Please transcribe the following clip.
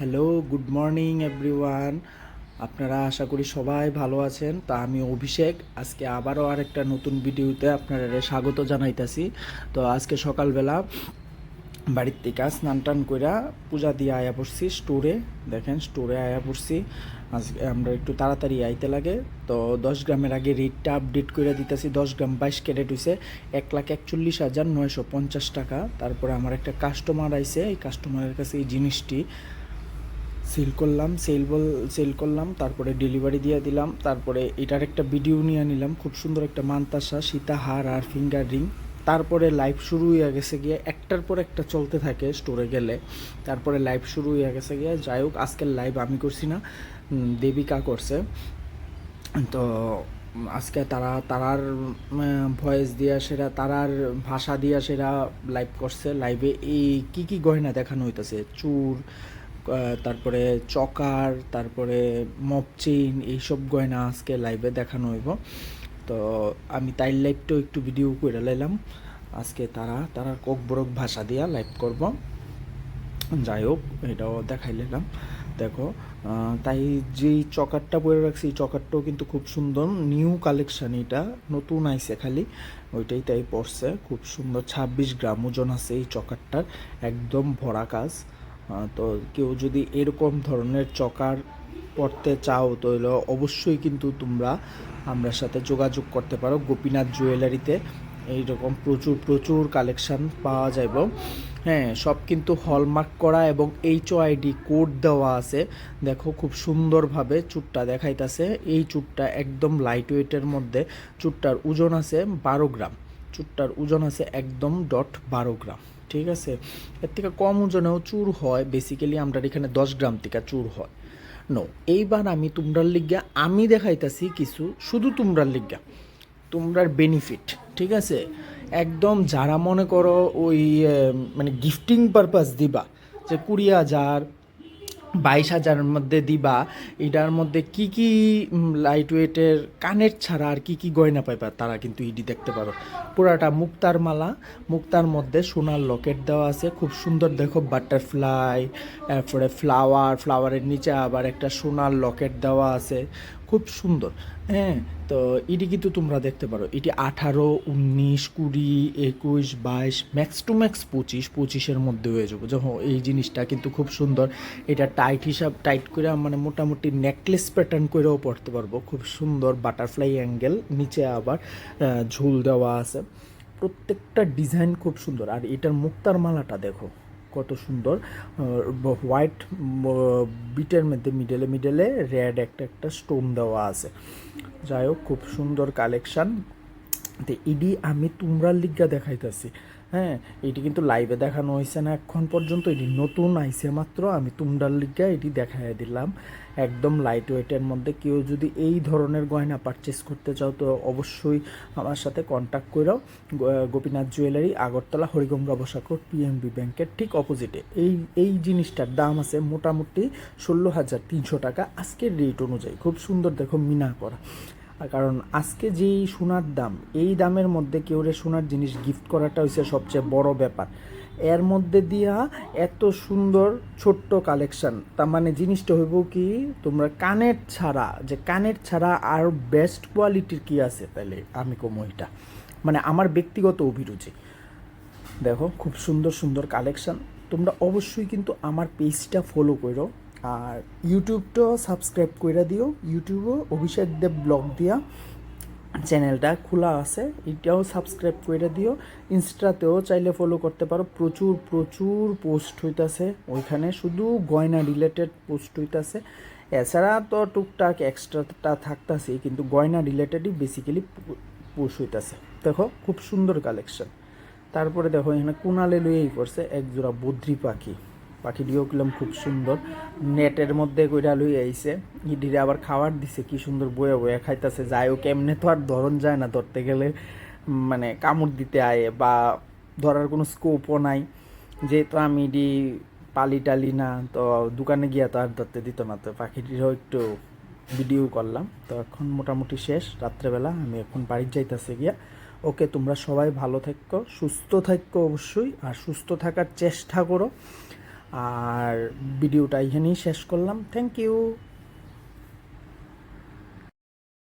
Hello, good morning everyone. আপনারা আশা করি সবাই ভালো আছেন। তা আমি অভিষেক আজকে আবারও আরেকটা নতুন ভিডিওতে আপনারা স্বাগত জানাইতাছি। তো আজকে সকালবেলা বাড়ির থেকে স্নান টান কইরা পূজা দিয়ে আয়া পড়ছি স্টোরে। দেখেন স্টোরে আয়া পড়ছি। আজকে আমরা একটু তাড়াতাড়ি আইতে লাগে। তো 10 গ্রামের আগে রেটটা আপডেট করে দিতেছি। 10 গ্রাম 22 ক্যারেট হয়েছে 1,41,950 টাকা। তারপরে আমার একটা কাস্টমার আইছে, এই কাস্টমারের কাছে এই জিনিসটি সেল করলাম, তারপরে ডেলিভারি দিয়ে দিলাম। তারপরে এটার একটা ভিডিও নিয়ে নিলাম, খুব সুন্দর একটা মানতাসা সীতাহার আর ফিঙ্গার রিং। তারপরে লাইভ শুরু হয়ে গেছে গিয়ে, একটার পর একটা চলতে থাকে স্টোরে গেলে। তারপরে লাইভ শুরু হয়ে গেছে গিয়ে। যাই হোক, আজকের লাইভ আমি করছি না, দেবিকা করছে। তো আজকে তারার ভয়েস দিয়া সেরা, তারার ভাষা দিয়া সেরা লাইভ করছে। লাইভে এই কি গয়না দেখানো হইতেছে, চুর, তারপরে চকার, তারপরে মপ চেইন, এইসব গয়না আজকে লাইভে দেখানো হইব। তো আমি তাই লাইভটাও একটু ভিডিও করে লাইলাম। আজকে তারার কক বরক ভাষা দিয়া লাইভ করব। যাই হোক, এটাও দেখাই নিলাম। দেখো, তাই যেই চকারটা পরে রাখছি এই চকারটাও কিন্তু খুব সুন্দর, নিউ কালেকশান, এটা নতুন আইছে খালি, ওইটাই তাই পড়ছে। খুব সুন্দর, 26 গ্রাম ওজন আছে এই চকারটার, একদম ভরা কাজ। তো কেউ যদি এরকম ধরনের চকার পড়তে চাও তো হলো অবশ্যই কিন্তু তোমরা আমার সাথে যোগাযোগ করতে পারো। গোপীনাথ জুয়েলারিতে এইরকম প্রচুর প্রচুর কালেকশান পাওয়া যাইব। হ্যাঁ, সব কিন্তু হলমার্ক করা এবং HOID কোড দেওয়া আছে। দেখো খুব সুন্দরভাবে চুটটা দেখাইতেছে। এই চুটটা একদম লাইট ওয়েটের মধ্যে। চুটটার ওজন আছে 12 গ্রাম। চুটটার ওজন আছে একদম 12 গ্রাম। ঠিক আছে, এর থেকে কম ওজনেও চুর হয়, বেসিক্যালি আমরা এখানে 10 গ্রাম থেকে চুর হয়। নো, এইবার আমি তোমরার লিগা আমি দেখাইতাছি কিছু, শুধু তোমরার লিগা, তোমরার বেনিফিট। ঠিক আছে, একদম যারা মনে করো ওই মানে গিফটিং পারপাস দিবা, যে 20,000 22,000-এর মধ্যে দিবা, এটার মধ্যে কি লাইট ওয়েটের কানের ছাড়া আর কি গয়না পাইবা, তারা কিন্তু ইডি দেখতে পারো। পুরাটা মুক্তার মালা, মুক্তার মধ্যে সোনার লকেট দেওয়া আছে, খুব সুন্দর। দেখো বাটারফ্লাই, তারপরে ফ্লাওয়ারের নিচে আবার একটা সোনার লকেট দেওয়া আছে, খুব সুন্দর। হ্যাঁ, তো এটি কিন্তু তোমরা দেখতে পারো। এটি 18, 19, 20, 21, 22, ম্যাক্স টু ম্যাক্স 25-25-এর মধ্যে হয়ে যাবো। যখন এই জিনিসটা কিন্তু খুব সুন্দর। এটা টাইট করে মানে মোটামুটি নেকলেস প্যাটার্ন করেও পড়তে পারবো। খুব সুন্দর বাটারফ্লাই অ্যাঙ্গেল, নিচে আবার ঝুল দেওয়া আছে। প্রত্যেকটা ডিজাইন খুব সুন্দর। আর এটার মুক্তার মালাটা দেখো কত সুন্দর, হোয়াইট বিটের মধ্যে মিডলে রেড একটা স্টোন দেওয়া আছে। যাই হোক, খুব সুন্দর কালেকশান। তো ইডি আমি তোমরার লিগা দেখাইতেছি। হ্যাঁ, এটি কিন্তু লাইভে দেখানো হয়েছে না এখন পর্যন্ত, এটি নতুন আইসে মাত্র। আমি তোমরার লিগা এটি দেখাই দিলাম। একদম লাইট ওয়েটের মধ্যে। কেউ যদি এই ধরনের গয়না পারচেস করতে চাও তো অবশ্যই আমার সাথে কন্ট্যাক্ট করো। গোপীনাথ জুয়েলারি, আগরতলা, হরিগঙ্গা বসাকর, PNB ব্যাংকের ঠিক অপোজিটে। এই জিনিসটার দাম আছে মোটামুটি 16,300 টাকা আজকের রেট অনুযায়ী। খুব সুন্দর, দেখো মিনা করা। কারণ আজকে যেই সোনার দাম, এই দামের মধ্যে কেউ সোনার জিনিস গিফট করাটা হচ্ছে সবচেয়ে বড় ব্যাপার। এর মধ্যে দিয়া এত সুন্দর ছোট্ট কালেকশান, তার মানে জিনিসটা হইব কি, তোমরা কানের ছাড়া আর বেস্ট কোয়ালিটির কি আছে তাহলে আমি কম ওইটা, মানে আমার ব্যক্তিগত অভিরুচি। দেখো খুব সুন্দর সুন্দর কালেকশান। তোমরা অবশ্যই কিন্তু আমার পেজটা ফলো করো, আর ইউটিউবটাও সাবস্ক্রাইব করে দিও। ইউটিউবও অভিষেক দেব ব্লগ দিয়া চ্যানেলটা খোলা আছে, এটাও সাবস্ক্রাইব করে দিও। ইনস্টাতেও চাইলে ফলো করতে পারো। প্রচুর প্রচুর পোস্ট হইতাছে ওইখানে, শুধু গয়না রিলেটেড পোস্ট হইতাছে। এছাড়া তো টুকটাক এক্সট্রাটা থাকতাছেই, কিন্তু গয়না রিলেটেডই বেসিক্যালি পোস্ট হইতাছে। দেখো খুব সুন্দর কালেকশন। তারপরে দেখো এখানে কুনালে লইয়েই পড়ছে একজোড়া বদ্রি পাখিটিও কিলাম খুব সুন্দর, নেটের মধ্যে কইরা লই আইছে। ইডিরে আবার খাবার দিছে, কি সুন্দর বয়ে বয়ে খাইতেছে। যাই হোক, এমনি তো আর ধরন যায় না, ধরতে গেলে মানে কামড় দিতে আয়, বা ধরার কোনো স্কোপও নাই। যেহেতু আমি ইডি পালি টালি না, তো দোকানে গিয়া তো আর ধরতে দিত না। তো পাখিটিরও একটু ভিডিও করলাম। তো এখন মোটামুটি শেষ, রাত্রেবেলা আমি এখন বাড়ির যাইতেছে গিয়া। ওকে, তোমরা সবাই ভালো থাকো, সুস্থ থাকো অবশ্যই, আর সুস্থ থাকার চেষ্টা করো। আর ভিডিওটা এখানেই শেষ করলাম। Thank you.